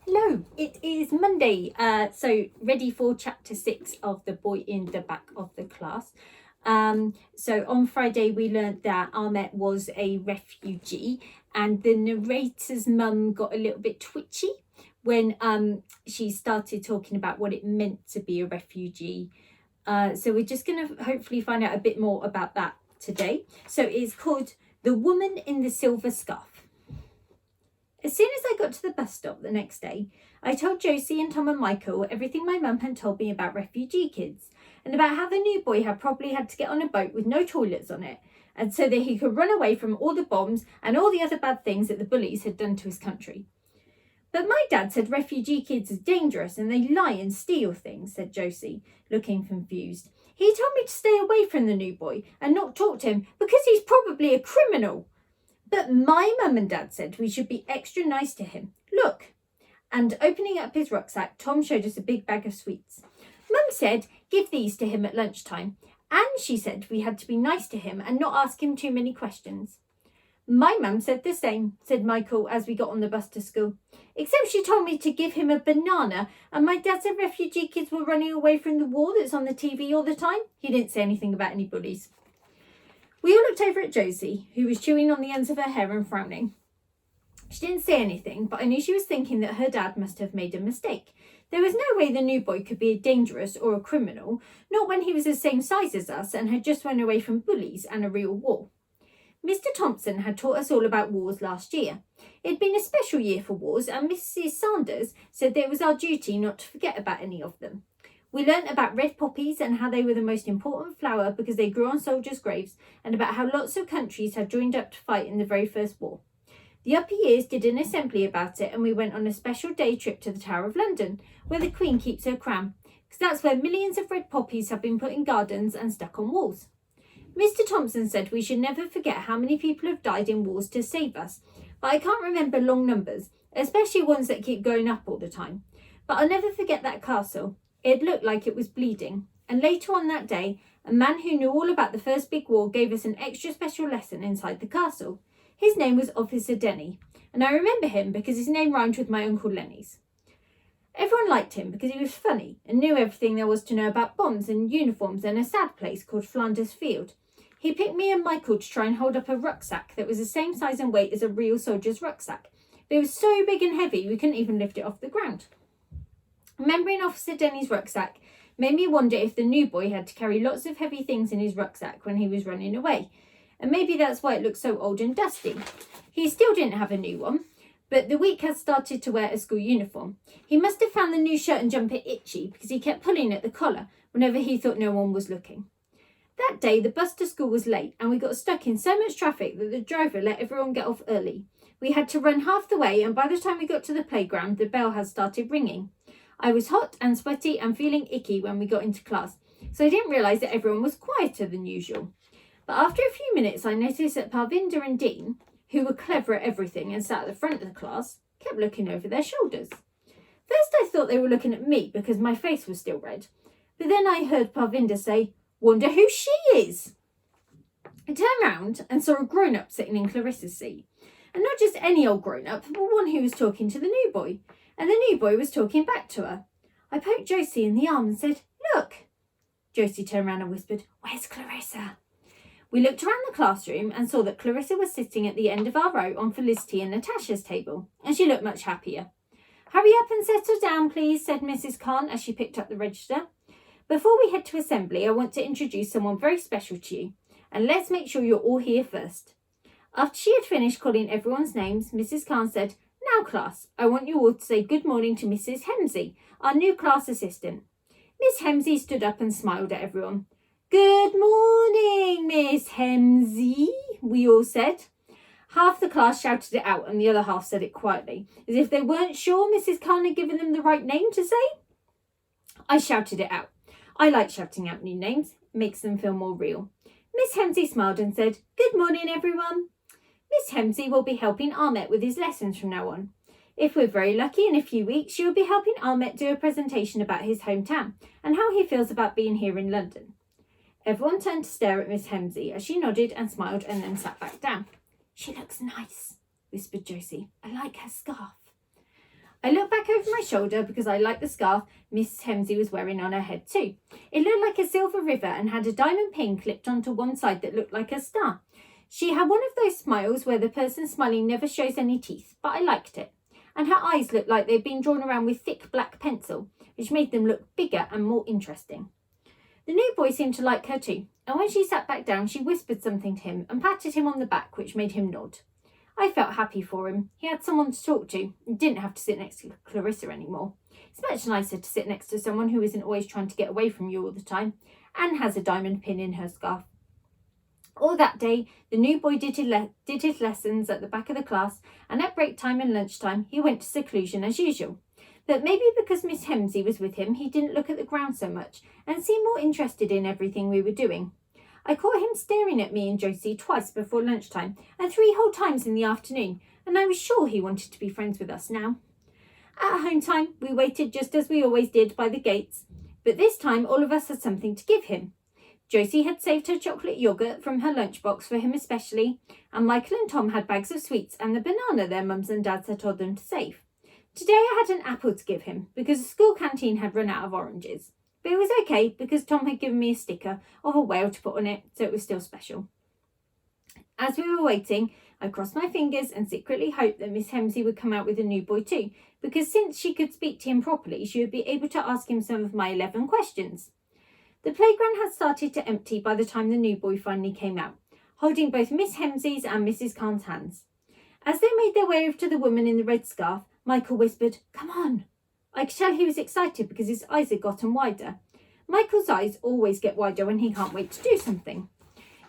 Hello, it is Monday, so ready for chapter 6 of The Boy in the Back of the Class. So on Friday we learned that Ahmet was a refugee, and the narrator's mum got a little bit twitchy when she started talking about what it meant to be a refugee. So we're just going to hopefully find out a bit more about that today. So it's called The Woman in the Silver Scarf. As soon as I got to the bus stop the next day, I told Josie and Tom and Michael everything my mum had told me about refugee kids, and about how the new boy had probably had to get on a boat with no toilets on it, and so that he could run away from all the bombs and all the other bad things that the bullies had done to his country. But my dad said refugee kids are dangerous and they lie and steal things, said Josie, looking confused. He told me to stay away from the new boy and not talk to him because he's probably a criminal. But my mum and dad said we should be extra nice to him. Look. And opening up his rucksack, Tom showed us a big bag of sweets. Mum said give these to him at lunchtime. And she said we had to be nice to him and not ask him too many questions. My mum said the same, said Michael as we got on the bus to school. Except she told me to give him a banana, and my dad said refugee kids were running away from the war that's on the TV all the time. He didn't say anything about any bullies. We all looked over at Josie, who was chewing on the ends of her hair and frowning. She didn't say anything, but I knew she was thinking that her dad must have made a mistake. There was no way the new boy could be dangerous or a criminal, not when he was the same size as us and had just run away from bullies and a real war. Mr. Thompson had taught us all about wars last year. It had been a special year for wars, and Mrs. Sanders said that it was our duty not to forget about any of them. We learnt about red poppies and how they were the most important flower because they grew on soldiers' graves, and about how lots of countries had joined up to fight in the very first war. The upper years did an assembly about it, and we went on a special day trip to the Tower of London, where the Queen keeps her crown, because that's where millions of red poppies have been put in gardens and stuck on walls. Mr. Thompson said we should never forget how many people have died in wars to save us, but I can't remember long numbers, especially ones that keep going up all the time. But I'll never forget that castle. It looked like it was bleeding, and later on that day, a man who knew all about the first big war gave us an extra special lesson inside the castle. His name was Officer Denny, and I remember him because his name rhymed with my Uncle Lenny's. Everyone liked him because he was funny and knew everything there was to know about bombs and uniforms and a sad place called Flanders Field. He picked me and Michael to try and hold up a rucksack that was the same size and weight as a real soldier's rucksack, but it was so big and heavy we couldn't even lift it off the ground. Remembering Officer Denny's rucksack made me wonder if the new boy had to carry lots of heavy things in his rucksack when he was running away, and maybe that's why it looked so old and dusty. He still didn't have a new one, but the week had started to wear a school uniform. He must have found the new shirt and jumper itchy because he kept pulling at the collar whenever he thought no one was looking. That day, the bus to school was late and we got stuck in so much traffic that the driver let everyone get off early. We had to run half the way, and by the time we got to the playground, the bell had started ringing. I was hot and sweaty and feeling icky when we got into class, so I didn't realise that everyone was quieter than usual. But after a few minutes, I noticed that Parvinder and Dean, who were clever at everything and sat at the front of the class, kept looking over their shoulders. First I thought they were looking at me because my face was still red, but then I heard Parvinder say, "Wonder who she is." I turned round and saw a grown-up sitting in Clarissa's seat. And not just any old grown-up, but one who was talking to the new boy. And the new boy was talking back to her. I poked Josie in the arm and said, "Look." Josie turned round and whispered, "Where's Clarissa?" We looked around the classroom and saw that Clarissa was sitting at the end of our row on Felicity and Natasha's table, and she looked much happier. "Hurry up and settle down, please," said Mrs. Khan as she picked up the register. "Before we head to assembly, I want to introduce someone very special to you, and let's make sure you're all here first." After she had finished calling everyone's names, Mrs. Khan said, "Now, class, I want you all to say good morning to Mrs. Hemsey, our new class assistant." Miss Hemsey stood up and smiled at everyone. "Good morning, Miss Hemsey," we all said. Half the class shouted it out and the other half said it quietly, as if they weren't sure Mrs. Khan had given them the right name to say. I shouted it out. I like shouting out new names. It makes them feel more real. Miss Hemsey smiled and said, "Good morning, everyone." Miss Hemsey will be helping Ahmet with his lessons from now on. If we're very lucky, in a few weeks, she will be helping Ahmet do a presentation about his hometown and how he feels about being here in London. Everyone turned to stare at Miss Hemsey as she nodded and smiled and then sat back down. "She looks nice," whispered Josie. "I like her scarf." I looked back over my shoulder because I liked the scarf Miss Hemsey was wearing on her head too. It looked like a silver river and had a diamond pin clipped onto one side that looked like a star. She had one of those smiles where the person smiling never shows any teeth, but I liked it. And her eyes looked like they'd been drawn around with thick black pencil, which made them look bigger and more interesting. The new boy seemed to like her too, and when she sat back down, she whispered something to him and patted him on the back, which made him nod. I felt happy for him. He had someone to talk to and didn't have to sit next to Clarissa anymore. It's much nicer to sit next to someone who isn't always trying to get away from you all the time and has a diamond pin in her scarf. All that day, the new boy did his lessons at the back of the class, and at break time and lunchtime, he went to seclusion as usual. But maybe because Miss Hemsey was with him, he didn't look at the ground so much and seemed more interested in everything we were doing. I caught him staring at me and Josie twice before lunchtime and 3 whole times in the afternoon, and I was sure he wanted to be friends with us now. At home time, we waited just as we always did by the gates, but this time all of us had something to give him. Josie had saved her chocolate yoghurt from her lunchbox for him especially, and Michael and Tom had bags of sweets and the banana their mums and dads had told them to save. Today I had an apple to give him because the school canteen had run out of oranges. But it was okay because Tom had given me a sticker of a whale to put on it, so it was still special. As we were waiting, I crossed my fingers and secretly hoped that Miss Hemsey would come out with a new boy too, because since she could speak to him properly, she would be able to ask him some of my 11 questions. The playground had started to empty by the time the new boy finally came out, holding both Miss Hemsey's and Mrs. Khan's hands. As they made their way over to the woman in the red scarf, Michael whispered, "Come on." I could tell he was excited because his eyes had gotten wider. Michael's eyes always get wider when he can't wait to do something.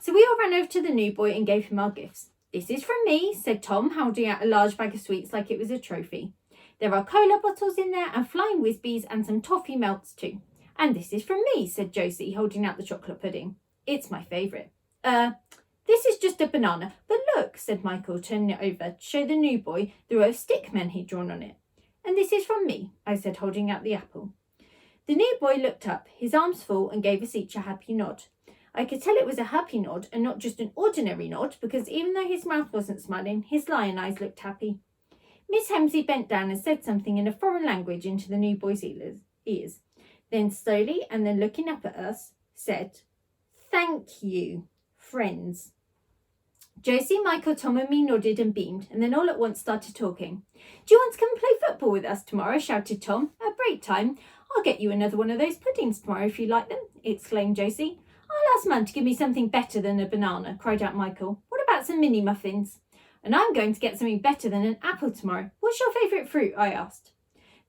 So we all ran over to the new boy and gave him our gifts. "This is from me," said Tom, holding out a large bag of sweets like it was a trophy. "There are cola bottles in there and flying whizbees and some toffee melts too." "And this is from me," said Josie, holding out the chocolate pudding. "It's my favourite." This is just a banana. But look," said Michael, turning it over to show the new boy the row of stickmen he'd drawn on it. "And this is from me," I said, holding out the apple. The new boy looked up, his arms full, and gave us each a happy nod. I could tell it was a happy nod and not just an ordinary nod, because even though his mouth wasn't smiling, his lion eyes looked happy. Miss Hemsey bent down and said something in a foreign language into the new boy's ears. Then slowly, and then looking up at us, said, "Thank you, friends." Josie, Michael, Tom and me nodded and beamed, and then all at once started talking. "Do you want to come play football with us tomorrow?" shouted Tom. "At break time. I'll get you another one of those puddings tomorrow if you like them," exclaimed Josie. "I'll ask Mum to give me something better than a banana," cried out Michael. "What about some mini muffins?" "And I'm going to get something better than an apple tomorrow. What's your favourite fruit?" I asked.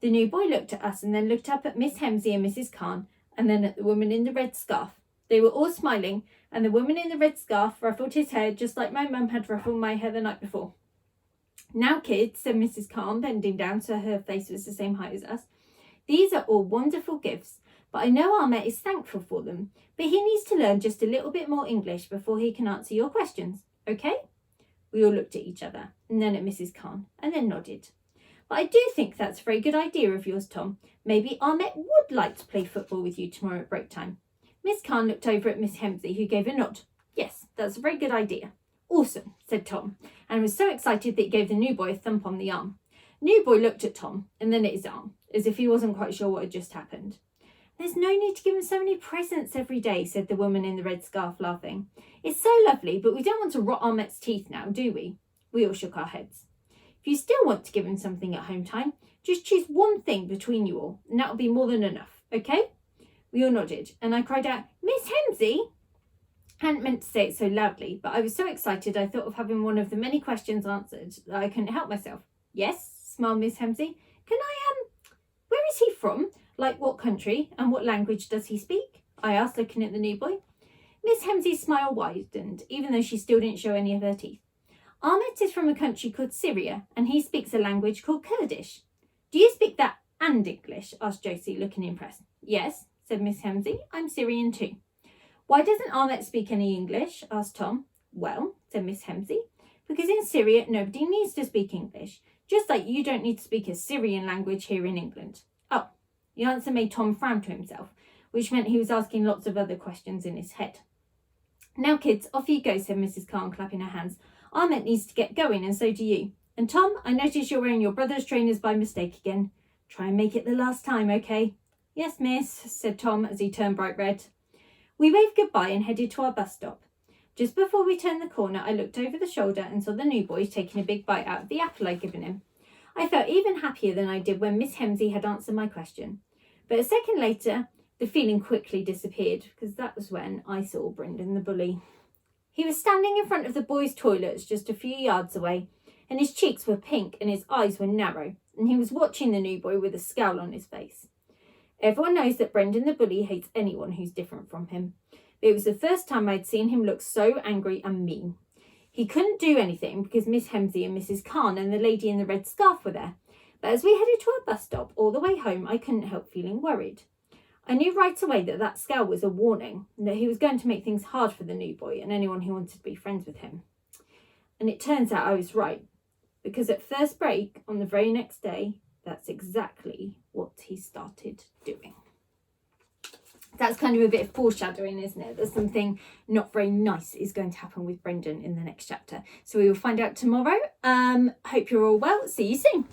The new boy looked at us and then looked up at Miss Hemsey and Mrs. Khan, and then at the woman in the red scarf. They were all smiling, and the woman in the red scarf ruffled his hair just like my mum had ruffled my hair the night before. "Now, kids," said Mrs. Khan, bending down so her face was the same height as us, "these are all wonderful gifts, but I know Ahmet is thankful for them, but he needs to learn just a little bit more English before he can answer your questions, okay?" We all looked at each other, and then at Mrs. Khan, and then nodded. "But I do think that's a very good idea of yours, Tom. Maybe Ahmet would like to play football with you tomorrow at break time." Miss Khan looked over at Miss Hemsey, who gave a nod. "Yes, that's a very good idea." "Awesome," said Tom, and was so excited that he gave the new boy a thump on the arm. New boy looked at Tom, and then at his arm, as if he wasn't quite sure what had just happened. "There's no need to give him so many presents every day," said the woman in the red scarf, laughing. "It's so lovely, but we don't want to rot Ahmet's teeth now, do we?" We all shook our heads. "If you still want to give him something at home time, just choose one thing between you all, and that'll be more than enough, okay?" We all nodded, and I cried out, "Miss Hemsey!" I hadn't meant to say it so loudly, but I was so excited I thought of having one of the many questions answered that I couldn't help myself. "Yes," smiled Miss Hemsey. Where is he from? Like what country, and what language does he speak?" I asked, looking at the new boy. Miss Hemsey's smile widened, even though she still didn't show any of her teeth. "Ahmet is from a country called Syria, and he speaks a language called Kurdish." "Do you speak that and English?" asked Josie, looking impressed. "Yes," said Miss Hemsey. "I'm Syrian too." "Why doesn't Ahmet speak any English?" asked Tom. "Well," said Miss Hemsey, "because in Syria nobody needs to speak English, just like you don't need to speak a Syrian language here in England." Oh, the answer made Tom frown to himself, which meant he was asking lots of other questions in his head. "Now, kids, off you go," said Mrs. Khan, clapping her hands. "Ahmet needs to get going, and so do you. And Tom, I notice you're wearing your brother's trainers by mistake again. Try and make it the last time, okay? Yes, miss, said Tom as he turned bright red. We waved goodbye and headed to our bus stop. Just before we turned the corner, I looked over the shoulder and saw the new boy taking a big bite out of the apple I'd given him. I felt even happier than I did when Miss Hemsey had answered my question. But a second later, the feeling quickly disappeared, because that was when I saw Brendan the bully. He was standing in front of the boys' toilets just a few yards away, and his cheeks were pink and his eyes were narrow, and he was watching the new boy with a scowl on his face. Everyone knows that Brendan the bully hates anyone who's different from him. But it was the first time I'd seen him look so angry and mean. He couldn't do anything because Miss Hemsey and Mrs. Khan and the lady in the red scarf were there. But as we headed to our bus stop all the way home, I couldn't help feeling worried. I knew right away that that scowl was a warning, and that he was going to make things hard for the new boy and anyone who wanted to be friends with him. And it turns out I was right, because at first break on the very next day, that's exactly what he started doing. That's kind of a bit of foreshadowing, isn't it? That something not very nice is going to happen with Brendan in the next chapter. So we will find out tomorrow. Hope you're all well. See you soon.